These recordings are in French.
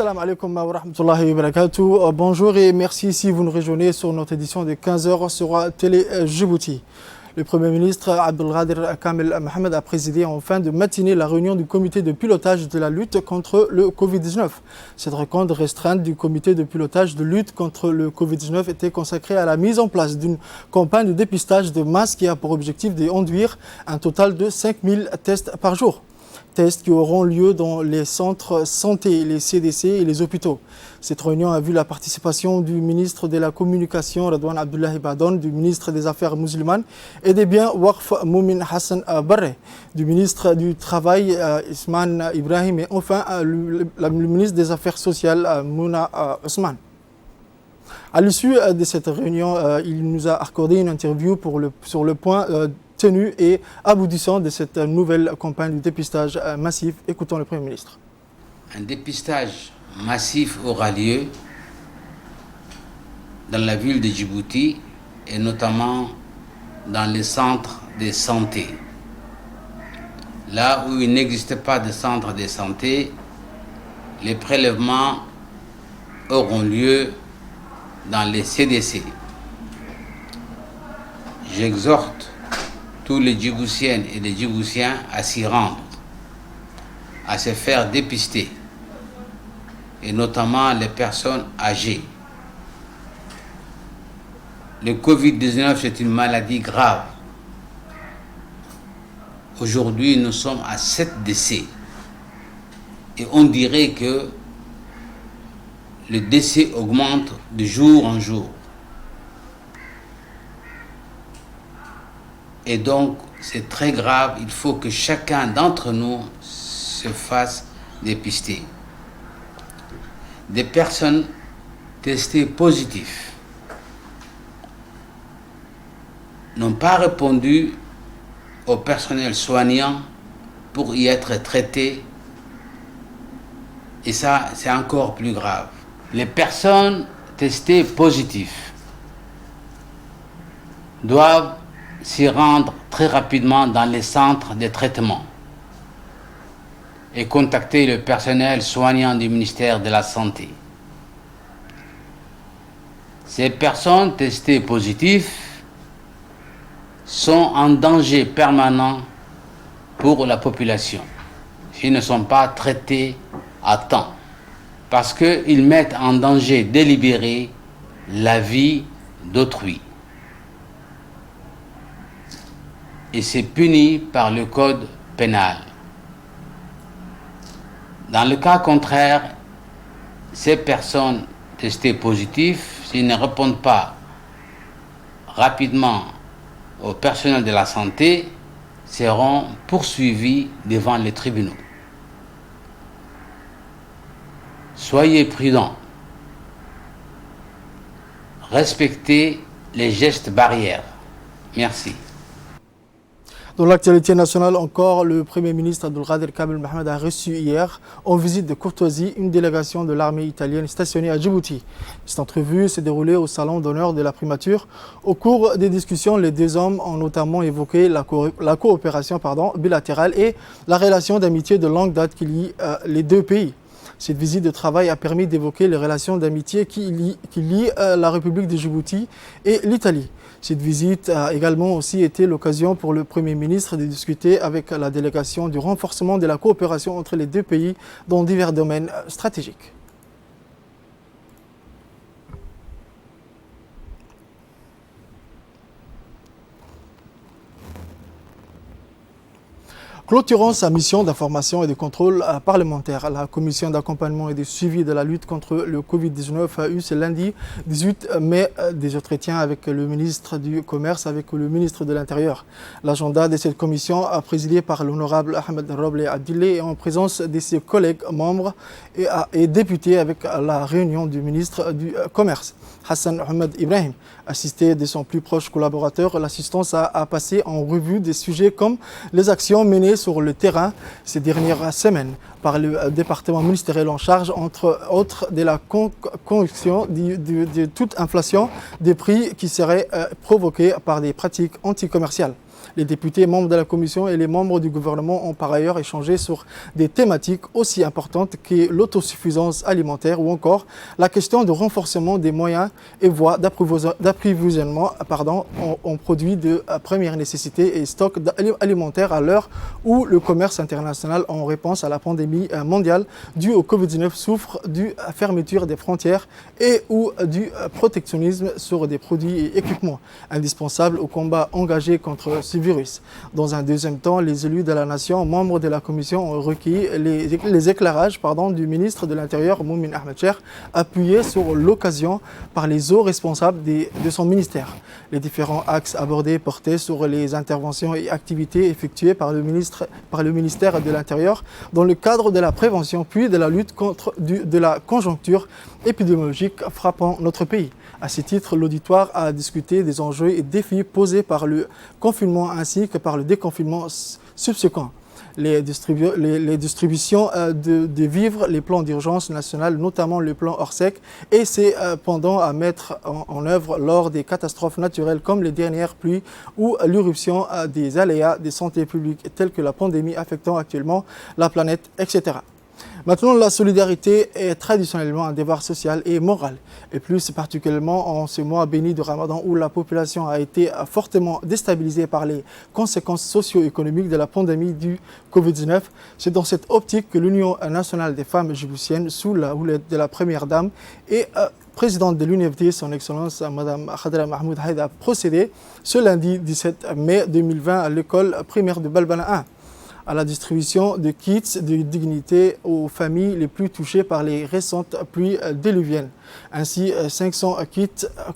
Assalamu alaikum wa rahmatullahi wa barakatuh. Bonjour et merci si vous nous rejoignez sur notre édition de 15h sur Télé Djibouti. Le Premier ministre Abdelkader Kamel Mohamed a présidé en fin de matinée la réunion du comité de pilotage de la lutte contre le Covid-19. Cette rencontre restreinte du comité de pilotage de lutte contre le Covid-19 était consacrée à la mise en place d'une campagne de dépistage de masse qui a pour objectif d'induire un total de 5000 tests par jour. Tests qui auront lieu dans les centres santé, les CDC et les hôpitaux. Cette réunion a vu la participation du ministre de la Communication, Radouane Abdoulaye Badone, du ministre des Affaires musulmanes et des biens, Waqf Moumin Hassan Barre, du ministre du Travail, Isman Ibrahim, et enfin le ministre des Affaires sociales, Mouna Ousmane. À l'issue de cette réunion, il nous a accordé une interview sur le point tenu et aboutissant de cette nouvelle campagne de dépistage massif. Écoutons le Premier ministre. Un dépistage massif aura lieu dans la ville de Djibouti et notamment dans les centres de santé. Là où il n'existe pas de centre de santé, les prélèvements auront lieu dans les CDC. J'exhorte tous les Djiboutiennes et les Djiboutiens à s'y rendre, à se faire dépister, et notamment les personnes âgées. Le Covid-19, c'est une maladie grave. Aujourd'hui, nous sommes à 7 décès. Et on dirait que le décès augmente de jour en jour. Et donc, c'est très grave. Il faut que chacun d'entre nous se fasse dépister. Des personnes testées positives n'ont pas répondu au personnel soignant pour y être traités. Et ça, c'est encore plus grave. Les personnes testées positives doivent s'y rendre très rapidement dans les centres de traitement et contacter le personnel soignant du ministère de la Santé. Ces personnes testées positives sont en danger permanent pour la population s'ils ne sont pas traités à temps, parce qu'ils mettent en danger délibéré la vie d'autrui. Et c'est puni par le code pénal. Dans le cas contraire, ces personnes testées positives, s'ils ne répondent pas rapidement au personnel de la santé, seront poursuivis devant les tribunaux. Soyez prudents. Respectez les gestes barrières. Merci. Dans l'actualité nationale encore, le Premier ministre Abdelkader Kamel Mohamed a reçu hier, en visite de courtoisie, une délégation de l'armée italienne stationnée à Djibouti. Cette entrevue s'est déroulée au salon d'honneur de la primature. Au cours des discussions, les deux hommes ont notamment évoqué la coopération bilatérale et la relation d'amitié de longue date qui lie les deux pays. Cette visite de travail a permis d'évoquer les relations d'amitié qui lient la République de Djibouti et l'Italie. Cette visite a également aussi été l'occasion pour le Premier ministre de discuter avec la délégation du renforcement de la coopération entre les deux pays dans divers domaines stratégiques. Clôturant sa mission d'information et de contrôle parlementaire, la commission d'accompagnement et de suivi de la lutte contre le Covid-19 a eu ce lundi 18 mai des entretiens avec le ministre du Commerce, avec le ministre de l'Intérieur. L'agenda de cette commission, présidé par l'honorable Ahmed Roble Abdilé, est en présence de ses collègues membres et députés avec la réunion du ministre du Commerce, Hassan Ahmed Ibrahim. Assisté de son plus proche collaborateur, l'assistance a passé en revue des sujets comme les actions menées sur le terrain ces dernières semaines par le département ministériel en charge, entre autres, de la correction de toute inflation des prix qui serait provoquée par des pratiques anticommerciales. Les députés membres de la commission et les membres du gouvernement ont par ailleurs échangé sur des thématiques aussi importantes que l'autosuffisance alimentaire ou encore la question de renforcement des moyens et voies d'approvisionnement en produits de première nécessité et stocks alimentaires à l'heure où le commerce international en réponse à la pandémie mondiale due au Covid-19 souffre de fermeture des frontières et ou du protectionnisme sur des produits et équipements indispensables au combat engagé contre ce virus. Dans un deuxième temps, les élus de la nation, membres de la commission, ont recueilli les éclairages du ministre de l'Intérieur, Moumin Ahmed Cheikh, appuyé sur l'occasion par les hauts responsables de son ministère. Les différents axes abordés portaient sur les interventions et activités effectuées par le ministère de l'Intérieur dans le cadre de la prévention puis de la lutte contre de la conjoncture épidémiologique frappant notre pays. À ce titre, l'auditoire a discuté des enjeux et défis posés par le confinement ainsi que par le déconfinement subséquent. Les distributions de vivres, les plans d'urgence nationale, notamment le plan Orsec, et c'est pendant à mettre en œuvre lors des catastrophes naturelles comme les dernières pluies ou l'irruption des aléas de santé publique tels que la pandémie affectant actuellement la planète, etc. Maintenant, la solidarité est traditionnellement un devoir social et moral, et plus particulièrement en ce mois béni de Ramadan où la population a été fortement déstabilisée par les conséquences socio-économiques de la pandémie du Covid-19. C'est dans cette optique que l'Union nationale des femmes djiboutiennes, sous la houlette de la Première Dame et présidente de l'UNFD, son Excellence Mme Khadra Mahmoud Haïd, a procédé ce lundi 17 mai 2020 à l'école primaire de Balbana 1. À la distribution de kits de dignité aux familles les plus touchées par les récentes pluies déluviennes. Ainsi, 500 kits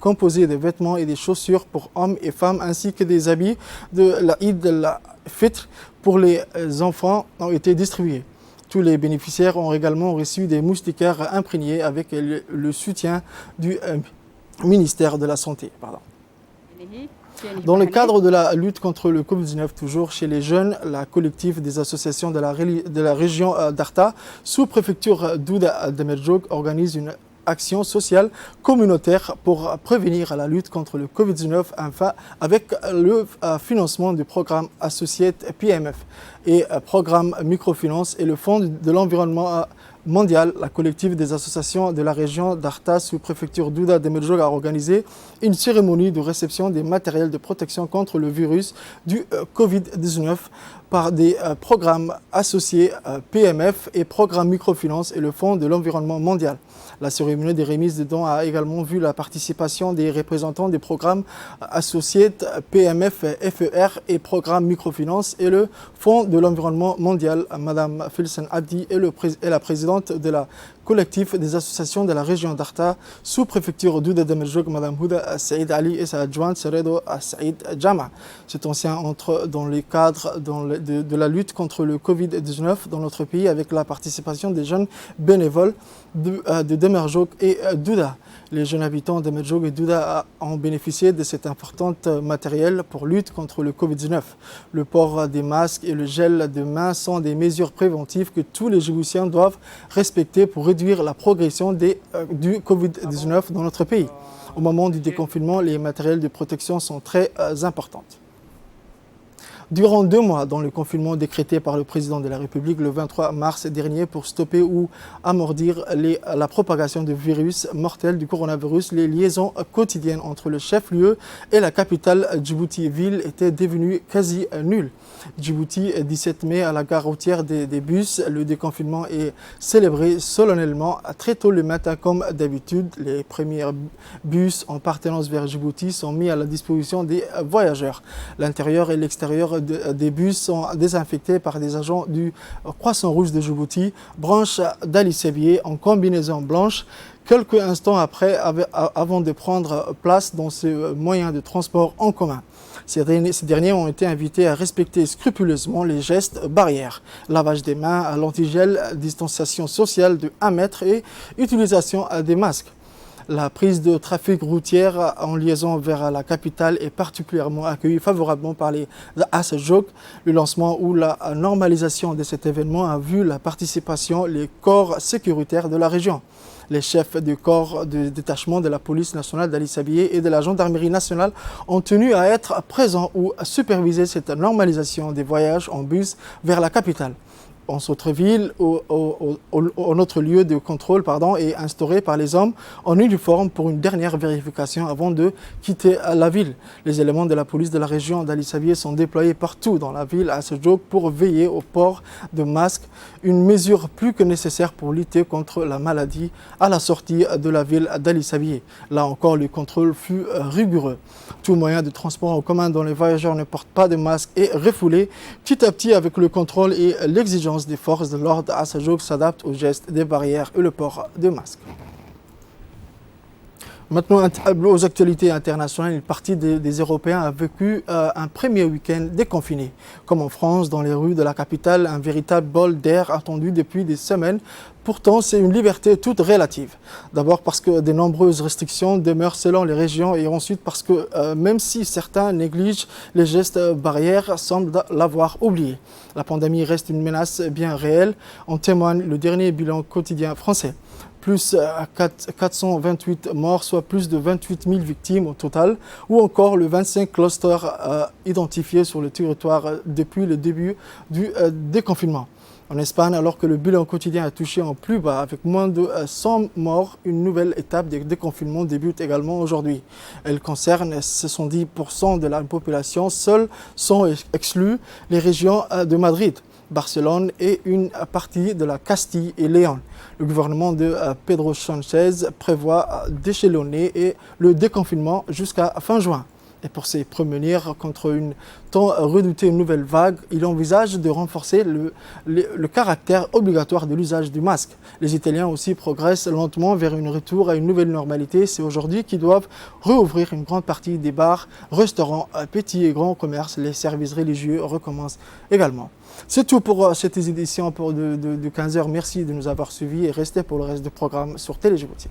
composés de vêtements et des chaussures pour hommes et femmes, ainsi que des habits de la Eid al-Fitr pour les enfants ont été distribués. Tous les bénéficiaires ont également reçu des moustiquaires imprégnés avec le soutien du ministère de la Santé. Dans le cadre de la lutte contre le Covid-19, toujours chez les jeunes, la collectif des associations de la région d'Arta, sous-préfecture d'Ouda Demerjog, organise une action sociale communautaire pour prévenir la lutte contre le Covid-19 avec le financement du programme Associate PMF et programme Microfinance et le Fonds de l'environnement mondial. La collective des associations de la région d'Arta, sous-préfecture d'Ouda Demerjog, a organisé une cérémonie de réception des matériels de protection contre le virus du Covid-19 par des programmes associés PMF et programme Microfinance et le Fonds de l'environnement mondial. La cérémonie des remises de dons a également vu la participation des représentants des programmes associés PMF, FER et programme Microfinance et le Fonds de l'environnement mondial. Madame Filsen Abdi est la présidente de la collectif des associations de la région d'Arta, sous-préfecture d'Ouda Demerjog, Madame Houda Saïd Ali et sa adjointe Seredo Saïd Jama. Cet ancien entre dans les cadres de la lutte contre le Covid-19 dans notre pays avec la participation des jeunes bénévoles de Demerjog et d'Ouda. Les jeunes habitants de Demerjog et d'Ouda ont bénéficié de cet important matériel pour lutte contre le Covid-19. Le port des masques et le gel de mains sont des mesures préventives que tous les Djiboutiens doivent respecter pour réduire la progression du Covid-19 dans notre pays. Au moment du déconfinement, les matériels de protection sont très importants. Durant 2 mois, dans le confinement décrété par le président de la République le 23 mars dernier pour stopper ou amortir la propagation du virus mortel du coronavirus, les liaisons quotidiennes entre le chef-lieu et la capitale Djibouti-Ville étaient devenues quasi nulles. Djibouti, 17 mai, à la gare routière des bus, le déconfinement est célébré solennellement très tôt le matin comme d'habitude. Les premiers bus en partenance vers Djibouti sont mis à la disposition des voyageurs. L'intérieur et l'extérieur des bus sont désinfectés par des agents du Croissant Rouge de Djibouti, branche d'Ali Sevier en combinaison blanche, quelques instants après, avant de prendre place dans ce moyen de transport en commun. Ces derniers ont été invités à respecter scrupuleusement les gestes barrières, lavage des mains, l'antigel, distanciation sociale de 1 mètre et utilisation des masques. La prise de trafic routière en liaison vers la capitale est particulièrement accueillie favorablement par les Asjok. Le lancement ou la normalisation de cet événement a vu la participation des corps sécuritaires de la région. Les chefs du corps de détachement de la police nationale d'Ali Sabié et de la gendarmerie nationale ont tenu à être présents ou à superviser cette normalisation des voyages en bus vers la capitale. En centre-ville, notre lieu de contrôle est instauré par les hommes en uniforme pour une dernière vérification avant de quitter la ville. Les éléments de la police de la région d'Ali Sabié sont déployés partout dans la ville à ce jour pour veiller au port de masques, une mesure plus que nécessaire pour lutter contre la maladie à la sortie de la ville d'Ali Sabié. Là encore, le contrôle fut rigoureux. Tout moyen de transport en commun dont les voyageurs ne portent pas de masque est refoulé petit à petit avec le contrôle et l'exigence des forces de l'ordre à ce jour s'adaptent aux gestes des barrières et le port de masques. Maintenant, un tableau aux actualités internationales. Une partie des Européens a vécu un premier week-end déconfiné. Comme en France, dans les rues de la capitale, un véritable bol d'air attendu depuis des semaines. Pourtant, c'est une liberté toute relative. D'abord parce que de nombreuses restrictions demeurent selon les régions et ensuite parce que même si certains négligent les gestes barrières, semblent l'avoir oublié. La pandémie reste une menace bien réelle, en témoigne le dernier bilan quotidien français. Plus 428 morts, soit plus de 28 000 victimes au total, ou encore le 25 clusters identifiés sur le territoire depuis le début du déconfinement. En Espagne, alors que le bilan quotidien a touché en plus bas avec moins de 100 morts, une nouvelle étape de déconfinement débute également aujourd'hui. Elle concerne 70% de la population, seules sont exclues les régions de Madrid, Barcelone et une partie de la Castille et Léon. Le gouvernement de Pedro Sánchez prévoit d'échelonner le déconfinement jusqu'à fin juin. Et pour se prémunir contre une tant redoutée nouvelle vague, il envisage de renforcer le caractère obligatoire de l'usage du masque. Les Italiens aussi progressent lentement vers un retour à une nouvelle normalité. C'est aujourd'hui qu'ils doivent rouvrir une grande partie des bars, restaurants, petits et grands commerces. Les services religieux recommencent également. C'est tout pour cette édition de 15h. Merci de nous avoir suivis et restez pour le reste du programme sur Télé Djibouti.